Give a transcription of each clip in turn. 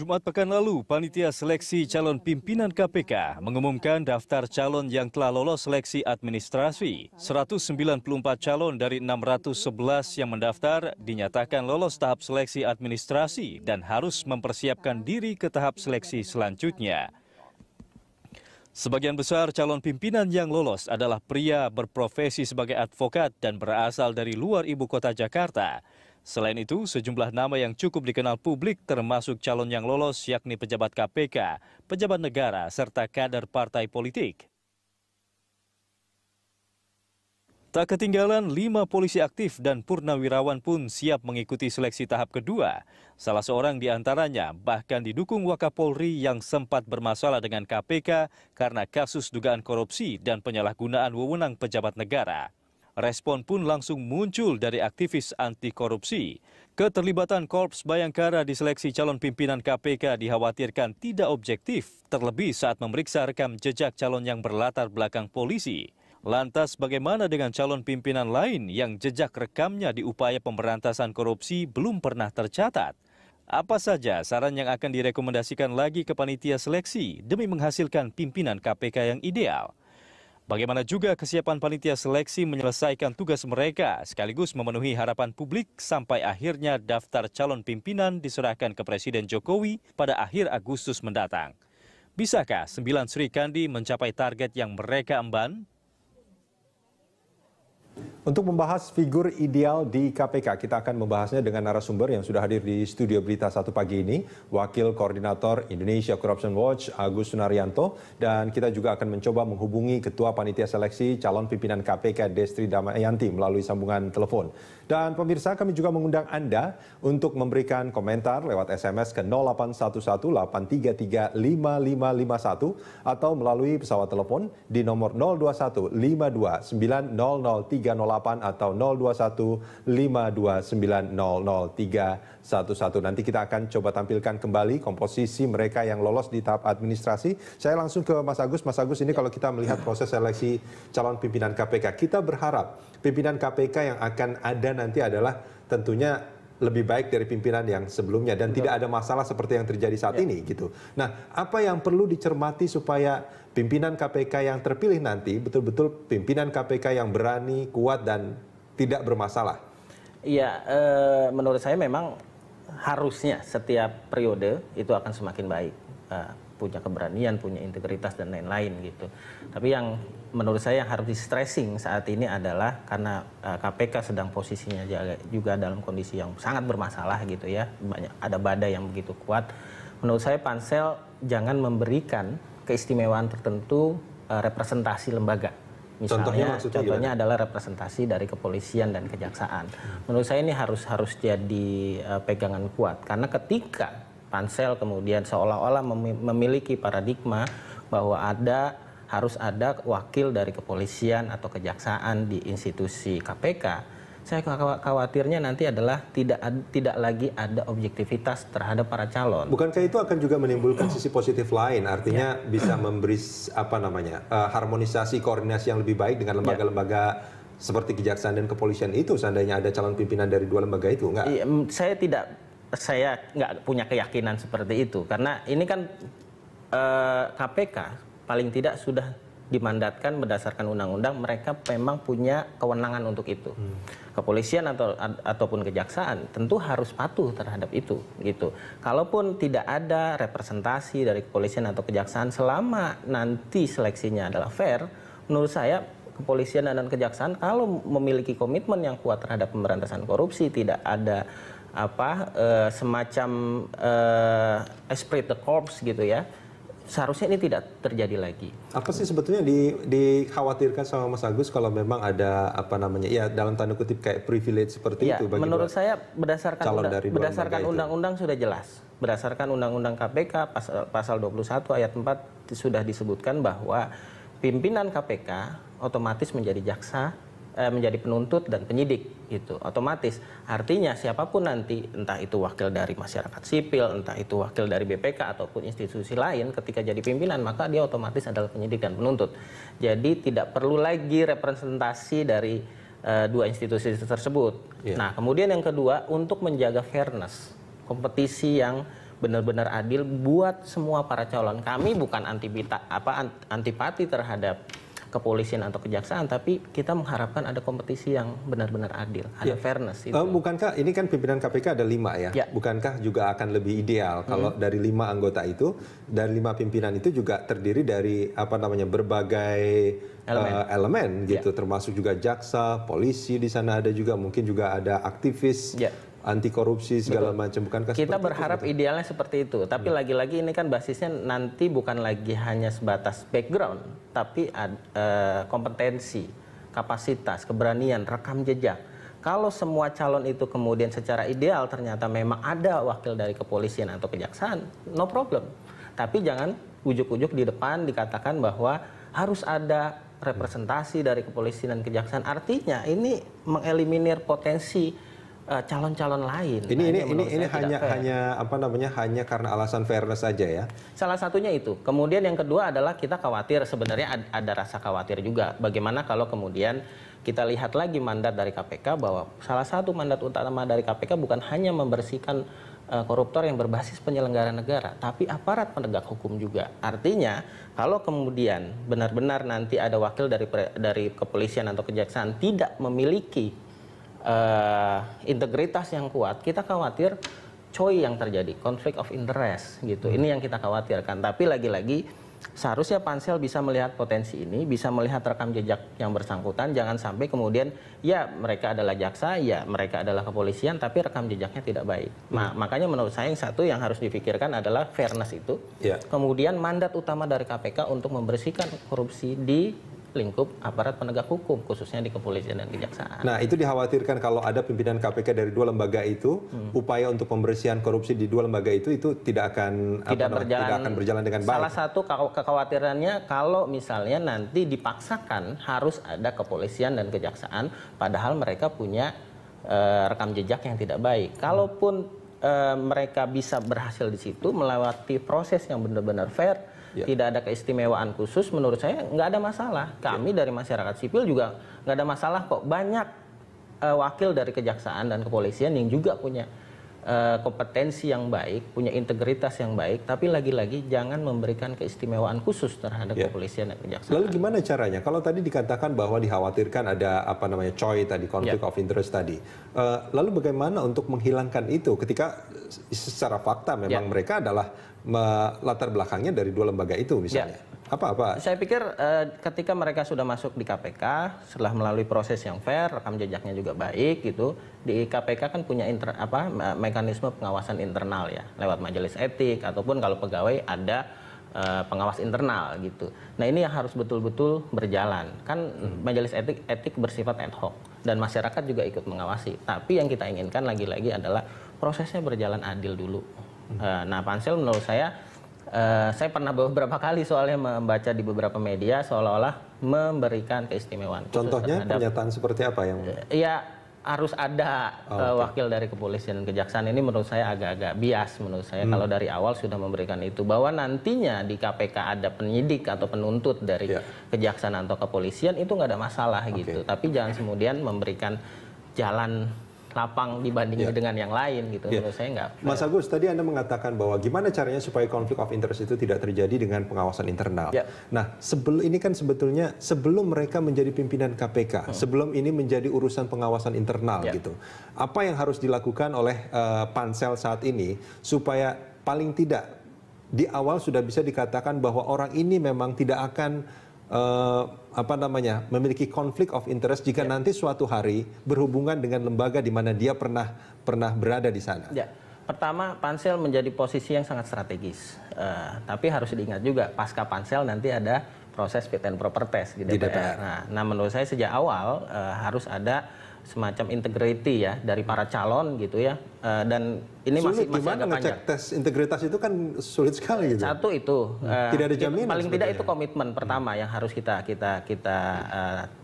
Jumat pekan lalu, Panitia Seleksi Calon Pimpinan KPK mengumumkan daftar calon yang telah lolos seleksi administrasi. 194 calon dari 611 yang mendaftar dinyatakan lolos tahap seleksi administrasi dan harus mempersiapkan diri ke tahap seleksi selanjutnya. Sebagian besar calon pimpinan yang lolos adalah pria berprofesi sebagai advokat dan berasal dari luar ibu kota Jakarta. Selain itu, sejumlah nama yang cukup dikenal publik termasuk calon yang lolos yakni pejabat KPK, pejabat negara, serta kader partai politik. Tak ketinggalan, 5 polisi aktif dan purnawirawan pun siap mengikuti seleksi tahap kedua. Salah seorang di antaranya bahkan didukung Wakapolri yang sempat bermasalah dengan KPK karena kasus dugaan korupsi dan penyalahgunaan wewenang pejabat negara. Respon pun langsung muncul dari aktivis anti korupsi. Keterlibatan Korps Bayangkara di seleksi calon pimpinan KPK dikhawatirkan tidak objektif, terlebih saat memeriksa rekam jejak calon yang berlatar belakang polisi. Lantas bagaimana dengan calon pimpinan lain yang jejak rekamnya di upaya pemberantasan korupsi belum pernah tercatat? Apa saja saran yang akan direkomendasikan lagi ke panitia seleksi demi menghasilkan pimpinan KPK yang ideal? Bagaimana juga kesiapan panitia seleksi menyelesaikan tugas mereka sekaligus memenuhi harapan publik sampai akhirnya daftar calon pimpinan diserahkan ke Presiden Jokowi pada akhir Agustus mendatang. Bisakah 9 Sri Kandi mencapai target yang mereka emban? Untuk membahas figur ideal di KPK, kita akan membahasnya dengan narasumber yang sudah hadir di studio Berita 1 pagi ini, Wakil Koordinator Indonesia Corruption Watch, Agus Sunaryanto, dan kita juga akan mencoba menghubungi Ketua Panitia Seleksi Calon Pimpinan KPK Destri Damayanti melalui sambungan telepon. Dan pemirsa, kami juga mengundang Anda untuk memberikan komentar lewat SMS ke 0811-833-5551 atau melalui pesawat telepon di nomor 021-5290-308 atau 021-529-00311. Nanti kita akan coba tampilkan kembali komposisi mereka yang lolos di tahap administrasi. Saya langsung ke Mas Agus. Mas Agus, ini kalau kita melihat proses seleksi calon pimpinan KPK, kita berharap pimpinan KPK yang akan ada nanti adalah tentunya lebih baik dari pimpinan yang sebelumnya dan tidak ada masalah seperti yang terjadi saat ini gitu. Nah, apa yang perlu dicermati supaya pimpinan KPK yang terpilih nanti betul-betul pimpinan KPK yang berani, kuat dan tidak bermasalah? Iya, menurut saya memang harusnya setiap periode itu akan semakin baik, punya keberanian, punya integritas dan lain-lain gitu. Tapi yang menurut saya yang harus di-stressing saat ini adalah karena KPK sedang posisinya juga dalam kondisi yang sangat bermasalah gitu ya, ada badai yang begitu kuat. Menurut saya Pansel jangan memberikan keistimewaan tertentu representasi lembaga. Misalnya, contohnya adalah representasi dari kepolisian dan kejaksaan. Menurut saya ini harus jadi pegangan kuat karena ketika Pansel kemudian seolah-olah memiliki paradigma bahwa harus ada wakil dari kepolisian atau kejaksaan di institusi KPK. Saya khawatirnya nanti adalah tidak lagi ada objektivitas terhadap para calon. Bukankah itu akan juga menimbulkan sisi positif lain? Artinya bisa memberi harmonisasi koordinasi yang lebih baik dengan lembaga-lembaga seperti kejaksaan dan kepolisian itu seandainya ada calon pimpinan dari dua lembaga itu, enggak? Saya nggak punya keyakinan seperti itu karena ini kan KPK paling tidak sudah dimandatkan berdasarkan undang-undang, mereka memang punya kewenangan untuk itu. Kepolisian ataupun kejaksaan tentu harus patuh terhadap itu gitu. Kalaupun tidak ada representasi dari kepolisian atau kejaksaan selama nanti seleksinya adalah fair, menurut saya kepolisian dan kejaksaan kalau memiliki komitmen yang kuat terhadap pemberantasan korupsi, tidak ada semacam esprit de corps gitu ya, seharusnya ini tidak terjadi lagi. Apa sih sebetulnya dikhawatirkan sama Mas Agus kalau memang ada dalam tanda kutip kayak privilege seperti itu? Menurut saya berdasarkan undang-undang sudah jelas. Berdasarkan undang-undang KPK pasal 21 ayat 4 sudah disebutkan bahwa pimpinan KPK otomatis menjadi jaksa, menjadi penuntut dan penyidik gitu, otomatis. Artinya siapapun nanti, entah itu wakil dari masyarakat sipil, entah itu wakil dari BPK ataupun institusi lain, ketika jadi pimpinan maka dia otomatis adalah penyidik dan penuntut. Jadi tidak perlu lagi representasi dari dua institusi tersebut. Nah, kemudian yang kedua, untuk menjaga fairness, kompetisi yang benar-benar adil buat semua para calon. Kami bukan antipati terhadap kepolisian atau kejaksaan, tapi kita mengharapkan ada kompetisi yang benar-benar adil, ada fairness. Itu. Bukankah ini kan pimpinan KPK ada 5 ya? Bukankah juga akan lebih ideal kalau dari 5 anggota itu, dari 5 pimpinan itu juga terdiri dari berbagai elemen gitu, termasuk juga jaksa, polisi di sana ada juga, mungkin juga ada aktivis. Anti korupsi segala macam, bukankah kita berharap idealnya seperti itu, tapi lagi-lagi ini kan basisnya nanti bukan lagi hanya sebatas background, tapi kompetensi, kapasitas, keberanian, rekam jejak. Kalau semua calon itu kemudian secara ideal ternyata memang ada wakil dari kepolisian atau kejaksaan, no problem. Tapi jangan ujuk-ujuk di depan dikatakan bahwa harus ada representasi dari kepolisian dan kejaksaan. Artinya ini mengeliminir potensi calon-calon lain. Ini hanya karena alasan fairness saja ya. Salah satunya itu. Kemudian yang kedua adalah kita khawatir, sebenarnya ada rasa khawatir juga. Bagaimana kalau kemudian kita lihat lagi mandat dari KPK, bahwa salah satu mandat utama dari KPK bukan hanya membersihkan koruptor yang berbasis penyelenggara negara, tapi aparat penegak hukum juga. Artinya kalau kemudian benar-benar nanti ada wakil dari kepolisian atau kejaksaan tidak memiliki integritas yang kuat, kita khawatir COI yang terjadi, conflict of interest gitu. Ini yang kita khawatirkan. Tapi lagi-lagi seharusnya pansel bisa melihat potensi ini, bisa melihat rekam jejak yang bersangkutan. Jangan sampai kemudian ya mereka adalah jaksa, ya mereka adalah kepolisian, tapi rekam jejaknya tidak baik. Makanya menurut saya yang satu yang harus difikirkan adalah fairness itu. Kemudian mandat utama dari KPK untuk membersihkan korupsi di lingkup aparat penegak hukum, khususnya di kepolisian dan kejaksaan. Nah, itu dikhawatirkan kalau ada pimpinan KPK dari 2 lembaga itu, upaya untuk pembersihan korupsi di 2 lembaga itu tidak akan berjalan dengan baik. Salah satu kekhawatirannya kalau misalnya nanti dipaksakan harus ada kepolisian dan kejaksaan, padahal mereka punya rekam jejak yang tidak baik. Kalaupun mereka bisa berhasil di situ melewati proses yang benar-benar fair, tidak ada keistimewaan khusus, menurut saya nggak ada masalah. Kami dari masyarakat sipil juga nggak ada masalah kok. Banyak wakil dari kejaksaan dan kepolisian yang juga punya kompetensi yang baik, punya integritas yang baik, tapi lagi-lagi jangan memberikan keistimewaan khusus terhadap kepolisian dan kejaksaan. Lalu gimana caranya? Kalau tadi dikatakan bahwa dikhawatirkan ada COI tadi, conflict of interest tadi. Lalu bagaimana untuk menghilangkan itu ketika secara fakta memang mereka adalah latar belakangnya dari 2 lembaga itu misalnya? Apa? Saya pikir ketika mereka sudah masuk di KPK, setelah melalui proses yang fair, rekam jejaknya juga baik gitu, di KPK kan punya mekanisme pengawasan internal ya, lewat majelis etik ataupun kalau pegawai ada pengawas internal gitu. Nah ini yang harus betul-betul berjalan. Kan majelis etik bersifat ad hoc dan masyarakat juga ikut mengawasi. Tapi yang kita inginkan lagi-lagi adalah prosesnya berjalan adil dulu. Nah pansel menurut saya pernah beberapa kali soalnya membaca di beberapa media seolah-olah memberikan keistimewaan. Contohnya pernyataan seperti apa yang? Ya harus ada wakil dari kepolisian dan kejaksaan. Ini menurut saya agak-agak bias menurut saya. Kalau dari awal sudah memberikan itu, bahwa nantinya di KPK ada penyidik atau penuntut dari kejaksaan atau kepolisian, itu nggak ada masalah gitu. Tapi jangan kemudian memberikan jalan lapang dibandingin dengan yang lain gitu. Menurut saya nggak. Mas Agus, tadi Anda mengatakan bahwa gimana caranya supaya konflik of interest itu tidak terjadi dengan pengawasan internal. Nah, ini kan sebetulnya sebelum mereka menjadi pimpinan KPK, sebelum ini menjadi urusan pengawasan internal gitu. Apa yang harus dilakukan oleh pansel saat ini supaya paling tidak di awal sudah bisa dikatakan bahwa orang ini memang tidak akan memiliki konflik of interest jika nanti suatu hari berhubungan dengan lembaga di mana dia pernah berada di sana. Pertama, pansel menjadi posisi yang sangat strategis. Tapi harus diingat juga, pasca pansel nanti ada proses fit and proper test di DPR. Nah, menurut saya sejak awal harus ada semacam integrity ya dari para calon gitu ya. Dan ini masih agak panjang. Tes integritas itu kan sulit sekali gitu. Satu itu tidak ada jaminan. Paling tidak itu komitmen pertama yang harus kita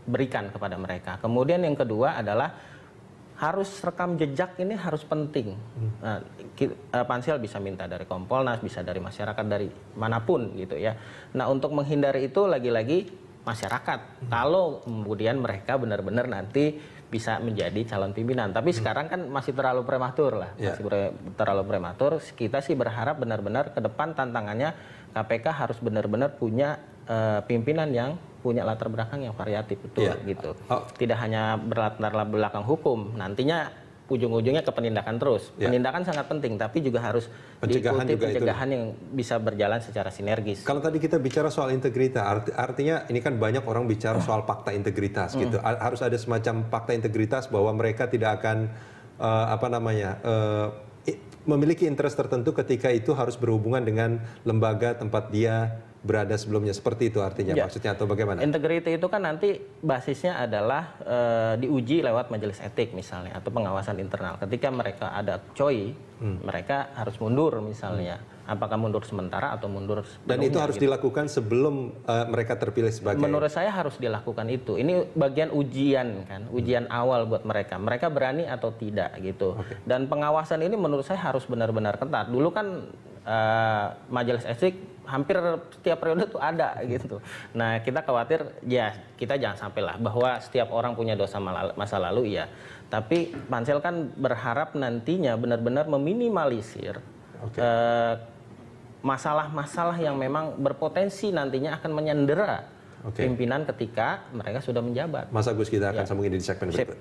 berikan kepada mereka. Kemudian yang kedua adalah harus rekam jejak ini harus penting. Pansel bisa minta dari Kompolnas, bisa dari masyarakat, dari manapun gitu ya. Nah, untuk menghindari itu lagi-lagi masyarakat. Kalau kemudian mereka benar-benar nanti bisa menjadi calon pimpinan. Tapi sekarang kan masih terlalu prematur lah, terlalu prematur. Kita sih berharap benar-benar ke depan tantangannya KPK harus benar-benar punya pimpinan yang punya latar belakang yang variatif, betul gitu. Tidak hanya berlatar belakang hukum, nantinya ujung-ujungnya ke penindakan terus. Penindakan sangat penting, tapi juga harus diikuti pencegahan yang bisa berjalan secara sinergis. Kalau tadi kita bicara soal integritas, artinya ini kan banyak orang bicara soal fakta integritas gitu. Harus ada semacam fakta integritas bahwa mereka tidak akan memiliki interest tertentu ketika itu harus berhubungan dengan lembaga tempat dia berada sebelumnya, seperti itu artinya maksudnya, atau bagaimana? Integriti itu kan nanti basisnya adalah diuji lewat majelis etik misalnya atau pengawasan internal. Ketika mereka ada COI, mereka harus mundur misalnya. Apakah mundur sementara atau mundur sepenuhnya? Dan itu harus dilakukan sebelum mereka terpilih sebagai... Menurut saya harus dilakukan itu. Ini bagian ujian kan, ujian awal buat mereka. Mereka berani atau tidak gitu. Dan pengawasan ini menurut saya harus benar-benar ketat. Dulu kan majelis etik hampir setiap periode tuh ada gitu. Nah, kita khawatir ya kita jangan sampai lah bahwa setiap orang punya dosa masa lalu ya. Tapi Pansel kan berharap nantinya benar-benar meminimalisir masalah-masalah yang memang berpotensi nantinya akan menyandera pimpinan ketika mereka sudah menjabat. Mas Agus, kita akan sambung ini di segmen berikut.